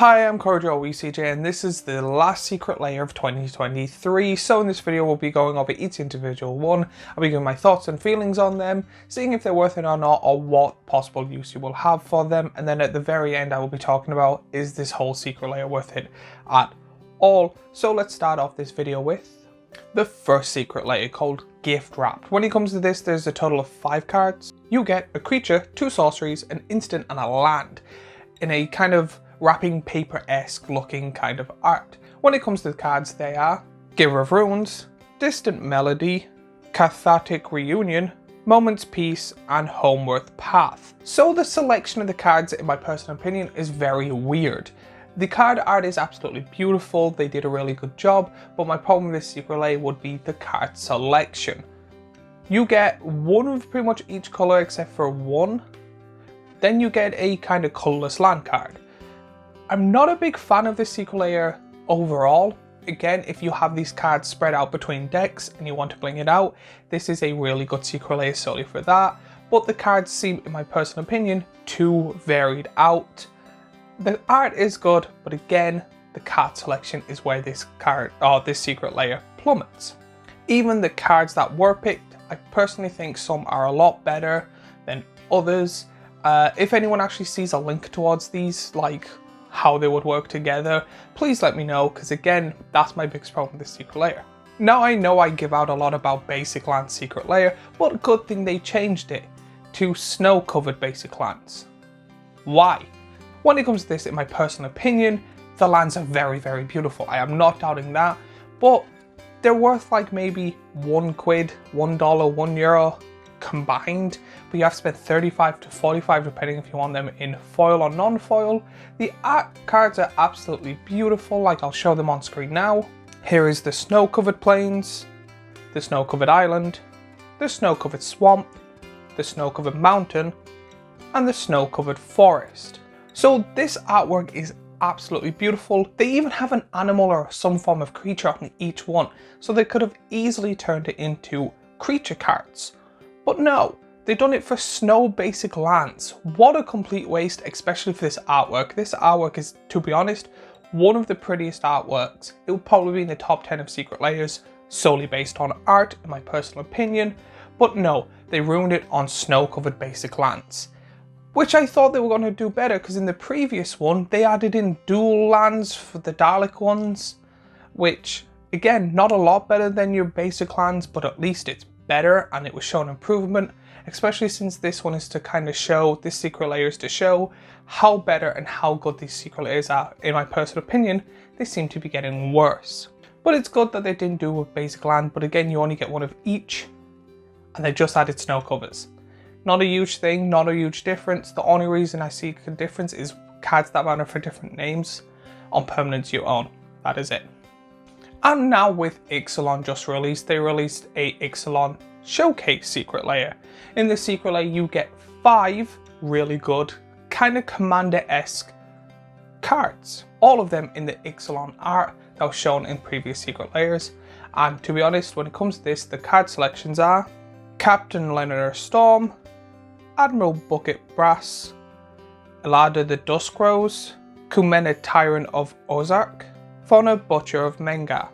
Hi, I'm CorjoWCJ and this is the last secret layer of 2023. So in this video we'll be going over each individual one. I'll be giving my thoughts and feelings on them, seeing if they're worth it or not, or what possible use you will have for them. And then at the very end I will be talking about, is this whole secret layer worth it at all? So let's start off this video with the first secret layer, called Gift Wrapped. When it comes to this, there's a total of 5 cards. You get a creature, 2 sorceries, an instant and a land in a kind of wrapping paper-esque looking kind of art. When it comes to the cards, they are Giver of Runes, Distant Melody, Cathartic Reunion, Moment's Peace, and Homeworth Path. So the selection of the cards, in my personal opinion, is very weird. The card art is absolutely beautiful, they did a really good job, but my problem with this secret layer would be the card selection. You get one of pretty much each colour except for one. Then you get a kind of colourless land card. I'm not a big fan of this secret layer overall. Again, if you have these cards spread out between decks and you want to bring it out, this is a really good secret layer solely for that. But the cards seem, in my personal opinion, too varied out. The art is good, but again, the card selection is where this secret layer plummets. Even the cards that were picked, I personally think some are a lot better than others. If anyone actually sees a link towards these, like how they would work together, please let me know, because again, that's my biggest problem with this secret layer. Now I know I give out a lot about basic land secret layer, but good thing they changed it to snow covered basic lands. Why? When it comes to this, in my personal opinion, the lands are very, very beautiful. I am not doubting that, but they're worth like maybe £1, $1, €1 combined, but you have to spend 35 to 45 depending if you want them in foil or non-foil. The art cards are absolutely beautiful, like I'll show them on screen now. Here is the snow-covered plains, the snow-covered island, the snow-covered swamp, the snow-covered mountain, and the snow-covered forest. So this artwork is absolutely beautiful. They even have an animal or some form of creature on each one, so they could have easily turned it into creature cards. But no, they've done it for snow basic lands. What a complete waste, especially for this artwork. This artwork is, to be honest, one of the prettiest artworks. It will probably be in the top 10 of secret layers, solely based on art, in my personal opinion. But no, they ruined it on snow covered basic lands, which I thought they were going to do better, because in the previous one, they added in dual lands for the Dalek ones, which, again, not a lot better than your basic lands, but at least it's better, and it was shown improvement, especially since this one is to kind of show, this secret layer is to show how better and how good these secret layers are. In my personal opinion, they seem to be getting worse. But it's good that they didn't do a basic land, but again, you only get one of each, and they just added snow covers. Not a huge thing, not a huge difference. The only reason I see a difference is cards that matter for different names on permanents you own. That is it. And now with Ixalan just released, they released a Ixalan Showcase secret layer. In this secret layer you get 5 really good, kind of Commander-esque cards. All of them in the Ixalan art that was shown in previous secret layers. And to be honest, when it comes to this, the card selections are Captain Leonard Storm, Admiral Bucket Brass, Elada the Dusk Rose, Kumena Tyrant of Ozark, Fauna Butcher of Mengar.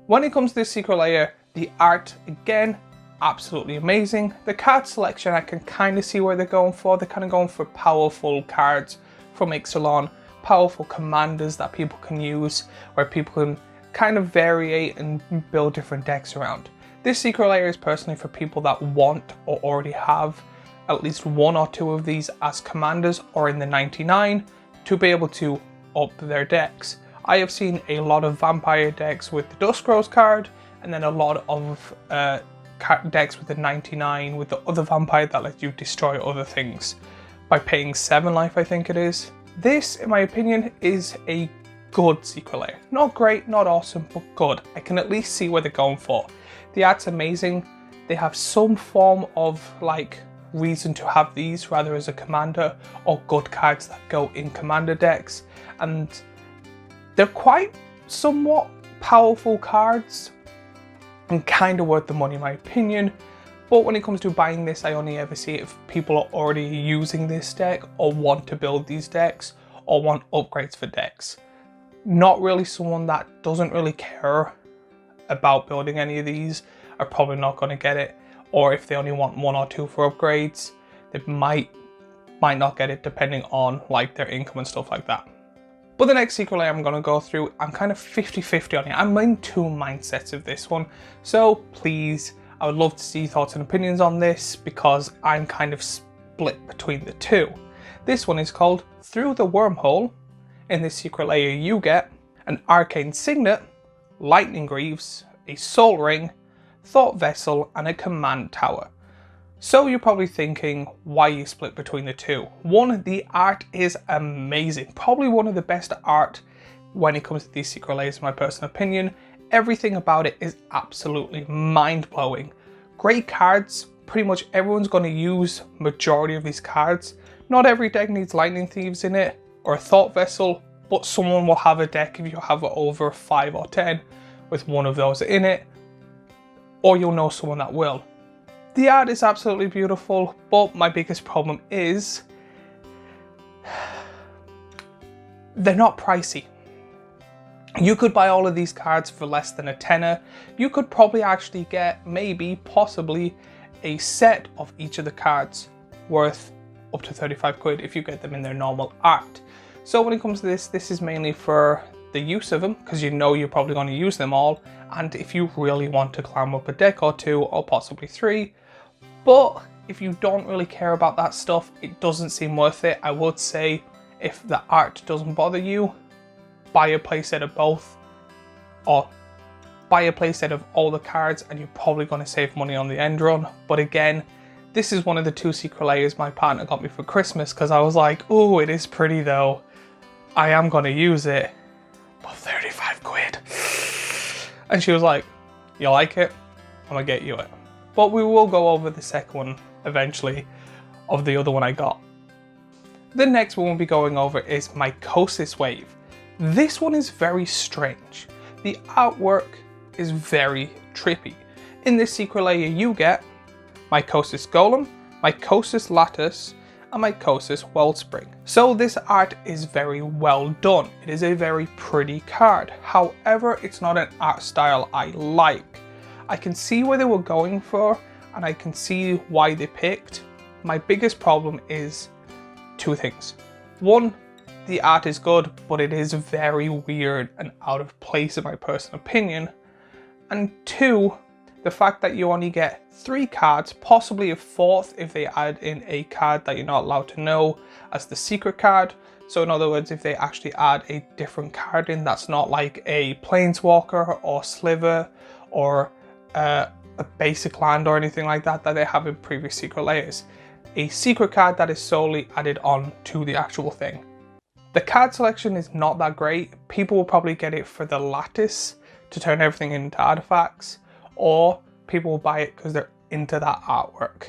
When it comes to this secret layer, the art, again, absolutely amazing. The card selection, I can kind of see where they're going for. They're kind of going for powerful cards from Ixalan, powerful commanders that people can use, where people can kind of variate and build different decks around. This secret layer is personally for people that want or already have at least 1 or 2 of these as commanders or in the 99 to be able to up their decks. I have seen a lot of vampire decks with the Dusk Rose card, and then a lot of decks with the 99 with the other vampire that lets you destroy other things by paying 7 life, I think it is. This, in my opinion, is a good secret layer. Not great, not awesome, but good. I can at least see where they're going for. The art's amazing. They have some form of like reason to have these rather as a commander, or good cards that go in commander decks, and they're quite somewhat powerful cards and kind of worth the money in my opinion. But when it comes to buying this, I only ever see it if people are already using this deck or want to build these decks, or want upgrades for decks. Not really someone that doesn't really care about building any of these are probably not going to get it, or if they only want 1 or 2 for upgrades, they might not get it depending on like their income and stuff like that. But the next secret layer I'm going to go through, I'm kind of 50-50 on it. I'm in 2 mindsets of this one, so please, I would love to see thoughts and opinions on this because I'm kind of split between the 2. This one is called Through the Wormhole. In this secret layer you get an Arcane Signet, Lightning Greaves, a Soul Ring, Thought Vessel and a Command Tower. So you're probably thinking why you split between the 2. One, the art is amazing. Probably one of the best art when it comes to these secret layers in my personal opinion. Everything about it is absolutely mind-blowing. Great cards, pretty much everyone's going to use majority of these cards. Not every deck needs Lightning Thieves in it or a Thought Vessel, but someone will have a deck if you have over 5 or 10 with one of those in it, or you'll know someone that will. The art is absolutely beautiful, but my biggest problem is they're not pricey. You could buy all of these cards for less than a tenner. You could probably actually get possibly a set of each of the cards worth up to 35 quid if you get them in their normal art. So when it comes to this is mainly for the use of them, because you know you're probably going to use them all, and if you really want to climb up a deck or 2 or possibly 3. But if you don't really care about that stuff, it doesn't seem worth it. I would say if the art doesn't bother you, buy a playset of both, or buy a playset of all the cards and you're probably going to save money on the end run. But again, this is one of the 2 secret layers my partner got me for Christmas because I was like, oh, it is pretty though. I am going to use it, but 35 quid. And she was like, you like it? I'm going to get you it. But we will go over the second one eventually of the other one I got. The next one we'll be going over is Mycosis Wave. This one is very strange. The artwork is very trippy. In this secret layer you get Mycosis Golem, Mycosis Lattice and Mycosis Wellspring. So this art is very well done. It is a very pretty card. However, it's not an art style I like. I can see where they were going for and I can see why they picked. My biggest problem is 2 things. One, the art is good, but it is very weird and out of place in my personal opinion. And 2, the fact that you only get 3 cards, possibly a 4th if they add in a card that you're not allowed to know as the secret card. So in other words, if they actually add a different card in that's not like a Planeswalker or Sliver or a basic land or anything like that that they have in previous secret layers. A secret card that is solely added on to the actual thing. The card selection is not that great. People will probably get it for the lattice to turn everything into artifacts, or people will buy it because they're into that artwork.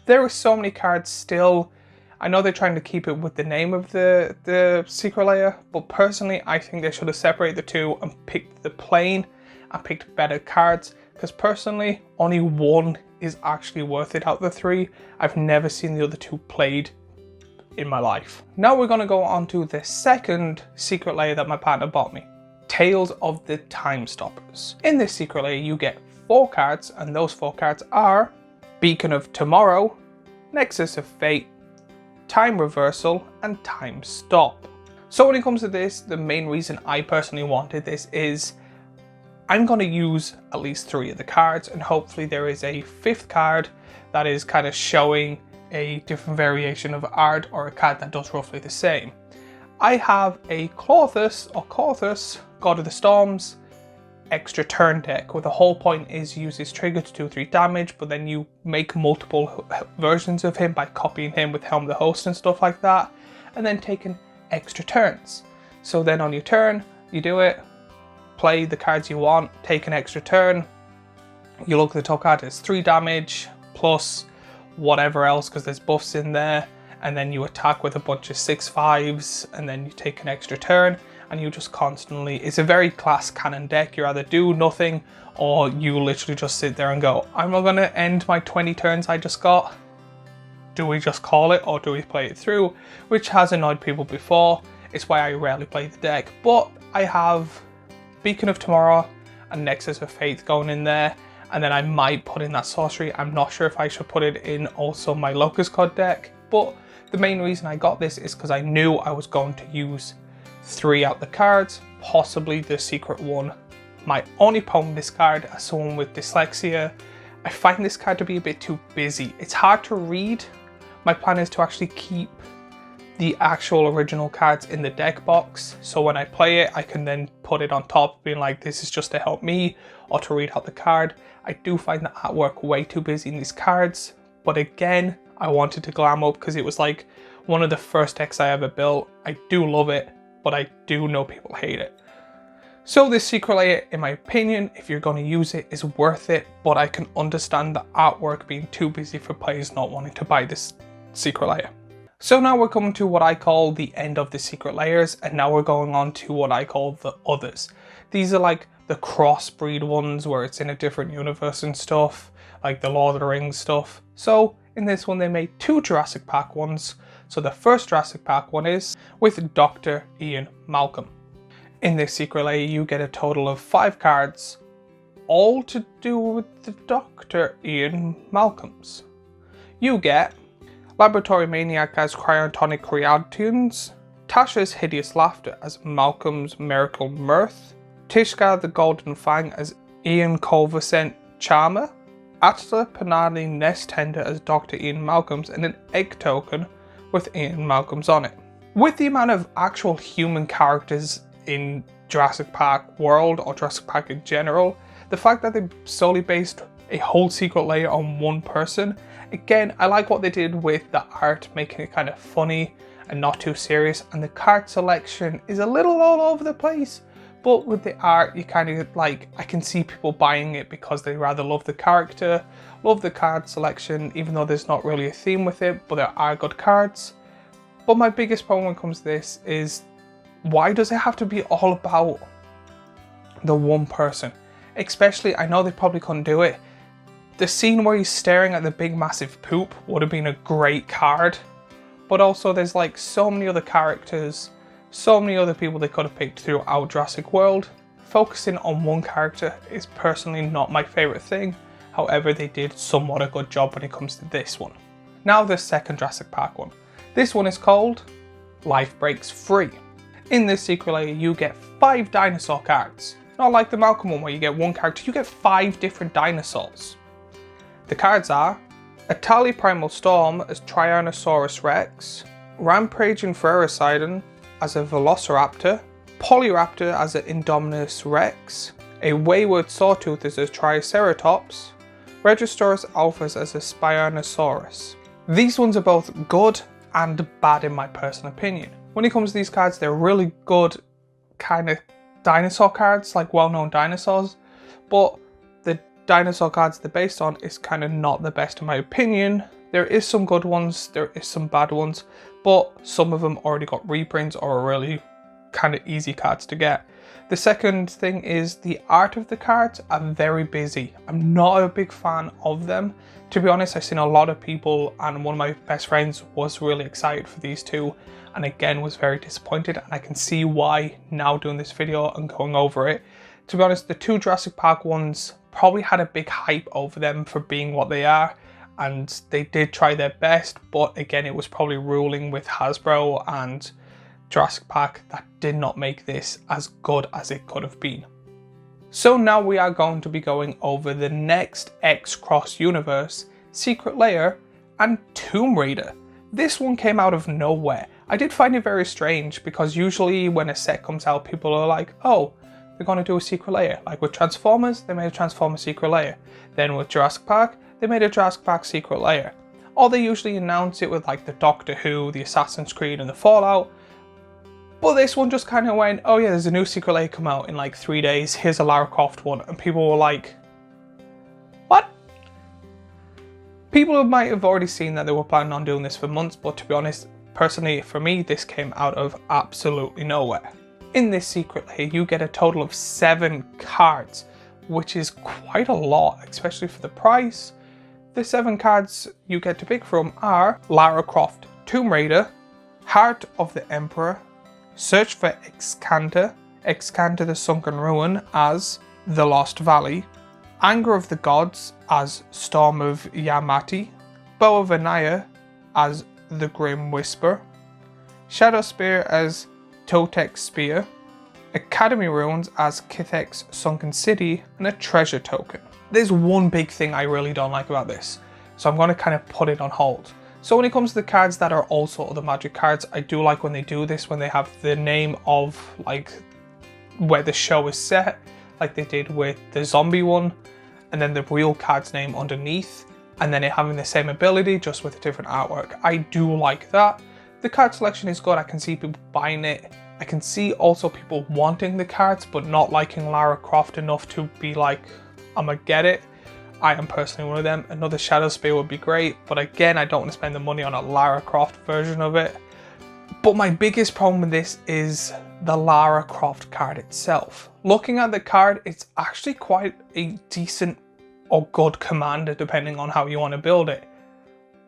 There are so many cards still. I know they're trying to keep it with the name of the secret layer, but personally I think they should have separated the 2 and picked the plain and picked better cards, because personally only 1 is actually worth it out of the 3. I've never seen the other 2 played in my life. Now we're going to go on to the second secret layer that my partner bought me. Tales of the Time Stoppers. In this secret layer you get 4 cards, and those 4 cards are Beacon of Tomorrow, Nexus of Fate, Time Reversal and Time Stop. So when it comes to this, the main reason I personally wanted this is I'm going to use at least 3 of the cards, and hopefully there is a 5th card that is kind of showing a different variation of art, or a card that does roughly the same. I have a Cauthus, God of the Storms, extra turn deck, where the whole point is use his trigger to do 3 damage, but then you make multiple versions of him by copying him with Helm the Host and stuff like that, and then taking extra turns. So then on your turn, you do it, play the cards you want, take an extra turn, you look at the top card, it's 3 damage plus whatever else because there's buffs in there, and then you attack with a bunch of 6/5s, and then you take an extra turn, and you just constantly, it's a very class cannon deck. You either do nothing or you literally just sit there and go, I'm not going to end my 20 turns I just got do we just call it or do we play it through, which has annoyed people before. It's why I rarely play the deck, but I have Beacon of Tomorrow and Nexus of Faith going in there, and then I might put in that sorcery. I'm not sure if I should put it in also my Locust Cod deck, but the main reason I got this is because I knew I was going to use 3 out the cards, possibly the secret one. My only problem with this card, as someone with dyslexia, I find this card to be a bit too busy. It's hard to read. My plan is to actually keep the actual original cards in the deck box, so when I play it I can then put it on top being like, this is just to help me or to read out the card. I do find the artwork way too busy in these cards, but again, I wanted to glam up because it was like one of the first decks I ever built. I do love it, but I do know people hate it. So this secret layer, in my opinion, if you're going to use it, is worth it, but I can understand the artwork being too busy for players not wanting to buy this secret layer. So now we're coming to what I call the end of the secret layers, and now we're going on to what I call the others. These are like the crossbreed ones where it's in a different universe and stuff, like the Lord of the Rings stuff. So in this one they made 2 Jurassic Park ones. So the first Jurassic Park one is with Dr. Ian Malcolm. In this secret layer you get a total of 5 cards, all to do with the Dr. Ian Malcolms. You get Laboratory Maniac as Cryotonic Creations, Tasha's Hideous Laughter as Malcolm's Miracle Mirth, Tishka the Golden Fang as Ian Culversant Charmer, Atla Panani Nest Tender as Dr. Ian Malcolms, and an egg token with Ian Malcolms on it. With the amount of actual human characters in Jurassic Park world or Jurassic Park in general, the fact that they solely based a whole secret layer on one person, again, I like what they did with the art, making it kind of funny and not too serious, and the card selection is a little all over the place, but with the art you kind of like, I can see people buying it because they rather love the character, love the card selection, even though there's not really a theme with it, but there are good cards. But my biggest problem when it comes to this is, why does it have to be all about the one person? Especially, I know they probably couldn't do it. The scene where he's staring at the big massive poop would have been a great card. But also there's like so many other characters, so many other people they could have picked throughout Jurassic World. Focusing on one character is personally not my favourite thing. However, they did somewhat a good job when it comes to this one. Now the second Jurassic Park one. This one is called Life Breaks Free. In this secret layer you get 5 dinosaur cards. Not like the Malcolm one where you get 1 character, you get 5 different dinosaurs. The cards are Atali Primal Storm as Tyrannosaurus Rex, Rampaging Ferrocidon as a Velociraptor, Polyraptor as an Indominus Rex, a Wayward Sawtooth as a Triceratops, Regisaurus Alphas as a Spinosaurus. These ones are both good and bad in my personal opinion. When it comes to these cards, they're really good kind of dinosaur cards, like well-known dinosaurs, but the dinosaur cards they're based on is kind of not the best in my opinion. There is some good ones, there is some bad ones, but some of them already got reprints or are really kind of easy cards to get. The second thing is the art of the cards are very busy. I'm not a big fan of them. To be honest, I've seen a lot of people, and one of my best friends was really excited for these 2 and again was very disappointed, and I can see why now doing this video and going over it. To be honest, the 2 Jurassic Park ones probably had a big hype over them for being what they are, and they did try their best, but again it was probably ruling with Hasbro and Jurassic Park that did not make this as good as it could have been. So now we are going to be going over the next X-Cross universe, Secret Lair and Tomb Raider. This one came out of nowhere. I did find it very strange because usually when a set comes out people are like, oh, they're going to do a Secret Lair. Like with Transformers, they made a Transformers Secret Lair. Then with Jurassic Park, they made a Jurassic Park Secret Lair. Or they usually announce it with like the Doctor Who, the Assassin's Creed and the Fallout. But this one just kind of went, oh yeah, there's a new Secret Lair come out in like 3 days, here's a Lara Croft one, and people were like, what? People might have already seen that they were planning on doing this for months, but to be honest, personally for me, this came out of absolutely nowhere. In this Secret Lair, you get a total of 7 cards, which is quite a lot, especially for the price. The 7 cards you get to pick from are Lara Croft, Tomb Raider, Heart of the Emperor, Search for Excanta, Excanta the Sunken Ruin as The Lost Valley, Anger of the Gods as Storm of Yamati, Bow of Anaya as The Grim Whisper, Shadow Spear as Totek's Spear, Academy Ruins as Kithek's Sunken City, and a treasure token. There's one big thing I really don't like about this, so I'm going to kind of put it on hold. So when it comes to the cards that are also other Magic cards, I do like when they do this, when they have the name of like where the show is set, like they did with the zombie one, and then the real card's name underneath, and then it having the same ability just with a different artwork. I do like that. The card selection is good. I can see people buying it. I can see also people wanting the cards but not liking Lara Croft enough to be like, I'm gonna get it. I am personally one of them. Another Shadow Spear would be great, but again, I don't want to spend the money on a Lara Croft version of it. But my biggest problem with this is the Lara Croft card itself. Looking at the card, it's actually quite a decent or good commander depending on how you want to build it.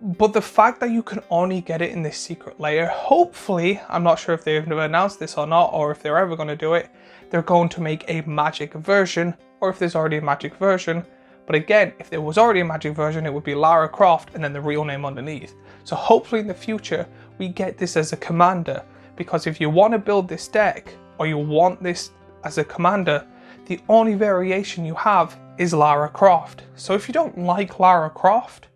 But the fact that you can only get it in this secret layer, hopefully, I'm not sure if they've announced this or not, or if they're ever going to do it, they're going to make a Magic version, or if there's already a Magic version. But again, if there was already a Magic version, it would be Lara Croft and then the real name underneath. So hopefully in the future, we get this as a commander, because if you want to build this deck, or you want this as a commander, the only variation you have is Lara Croft. So if you don't like Lara Croft,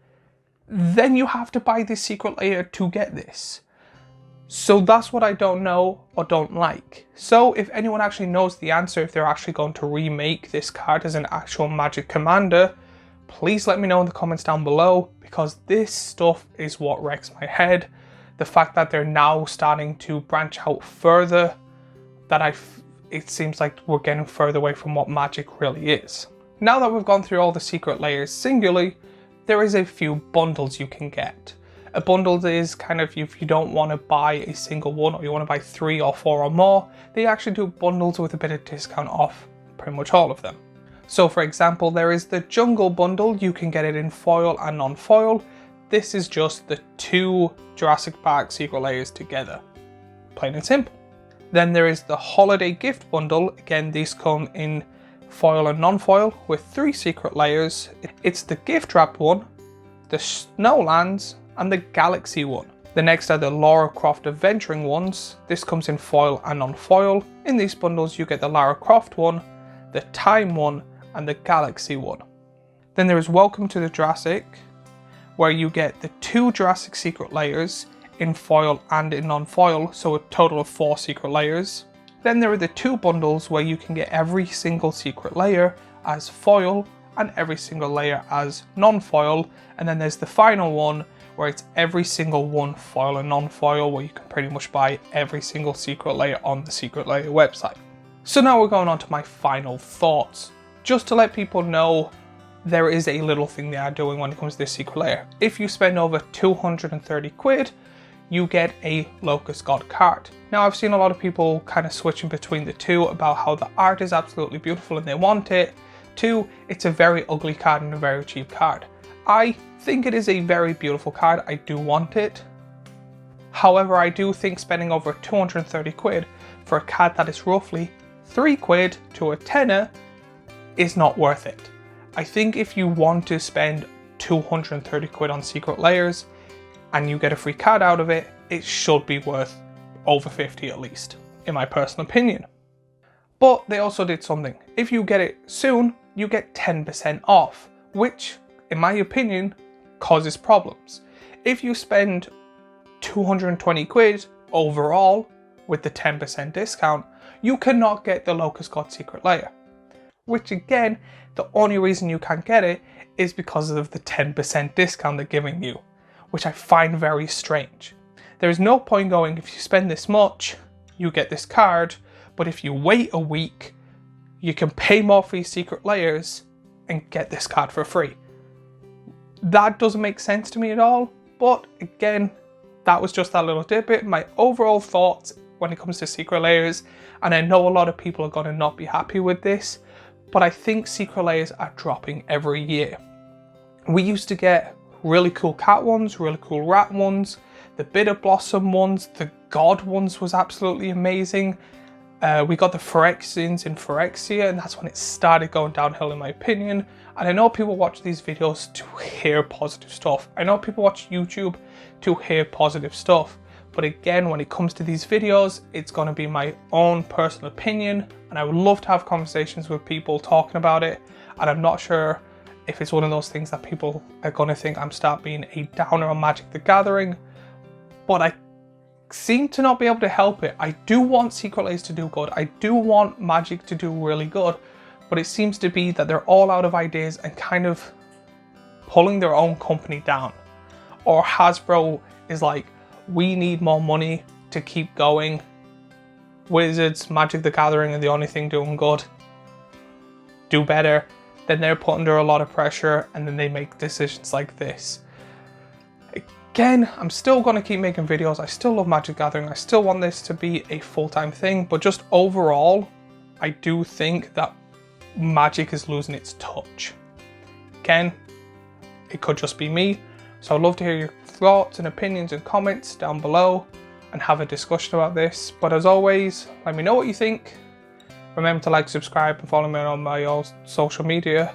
then you have to buy this secret layer to get this. So that's what I don't know or don't like. So if anyone actually knows the answer, if they're actually going to remake this card as an actual Magic commander, please let me know in the comments down below, because this stuff is what wrecks my head. The fact that they're now starting to branch out further, that it seems like we're getting further away from what Magic really is. Now that we've gone through all the secret layers singularly, there is a few bundles you can get. A bundle is kind of, if you don't want to buy a single one, or you want to buy 3 or 4 or more, they actually do bundles with a bit of discount off pretty much all of them. So for example, there is the Jungle Bundle. You can get it in foil and non-foil. This is just the 2 Jurassic Park secret layers together. Plain and simple. Then there is the Holiday Gift Bundle. Again, these come in foil and non-foil with 3 secret layers. It's the gift wrap one, the Snowlands, and the Galaxy one. The next are the Lara Croft Adventuring ones. This comes in foil and non-foil. In these bundles you get the Lara Croft one, the Time one, and the Galaxy one. Then there is Welcome to the Jurassic, where you get the 2 Jurassic secret layers in foil and in non-foil, so a total of 4 secret layers. Then there are the 2 bundles where you can get every single secret layer as foil and every single layer as non-foil. And then there's the final one where it's every single one foil and non-foil, where you can pretty much buy every single secret layer on the secret layer website. So now we're going on to my final thoughts. Just to let people know, there is a little thing they are doing when it comes to this secret layer. If you spend over 230 quid, you get a Locust God card. Now I've seen a lot of people kind of switching between the two about how the art is absolutely beautiful and they want it, to it's a very ugly card and a very cheap card. I think it is a very beautiful card, I do want it. However, I do think spending over 230 quid for a card that is roughly 3 quid to a tenner is not worth it. I think if you want to spend 230 quid on secret layers and you get a free card out of it, it should be worth over 50 at least, in my personal opinion. But they also did something. If you get it soon, you get 10% off, which, in my opinion, causes problems. If you spend 220 quid overall with the 10% discount, you cannot get the Locust God secret layer. Which again, the only reason you can't get it is because of the 10% discount they're giving you, which I find very strange. There is no point going, if you spend this much, you get this card, but if you wait a week, you can pay more for your secret layers and get this card for free. That doesn't make sense to me at all, but again, that was just that little tidbit. My overall thoughts when it comes to secret layers, and I know a lot of people are going to not be happy with this, but I think secret layers are dropping every year. We used to get really cool cat ones, really cool rat ones, the Bitter Blossom ones, the God ones was absolutely amazing. We got the Phyrexians in Phyrexia, and that's when it started going downhill in my opinion. And I know people watch these videos to hear positive stuff. I know people watch YouTube to hear positive stuff. But again, when it comes to these videos, it's going to be my own personal opinion. And I would love to have conversations with people talking about it. And I'm not sure if it's one of those things that people are going to think I'm start being a downer on Magic the Gathering. But I seem to not be able to help it. I do want Secret Lairs to do good. I do want Magic to do really good. But it seems to be that they're all out of ideas and kind of pulling their own company down. Or Hasbro is like, we need more money to keep going. Wizards, Magic the Gathering are the only thing doing good. Do better. Then they're put under a lot of pressure and then they make decisions like this. Again, I'm still going to keep making videos. I still love Magic Gathering. I still want this to be a full-time thing. But just overall, I do think that Magic is losing its touch. Again, it could just be me. So I'd love to hear your thoughts and opinions and comments down below and have a discussion about this. But as always, let me know what you think. Remember to like, subscribe and follow me on my social media.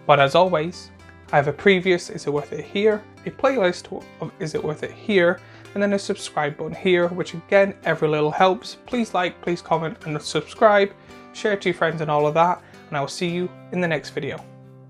But as always, I have a previous Is It Worth It here, a playlist of Is It Worth It here, and then a subscribe button here, which again, every little helps. Please like, please comment and subscribe, share it to your friends and all of that. And I will see you in the next video.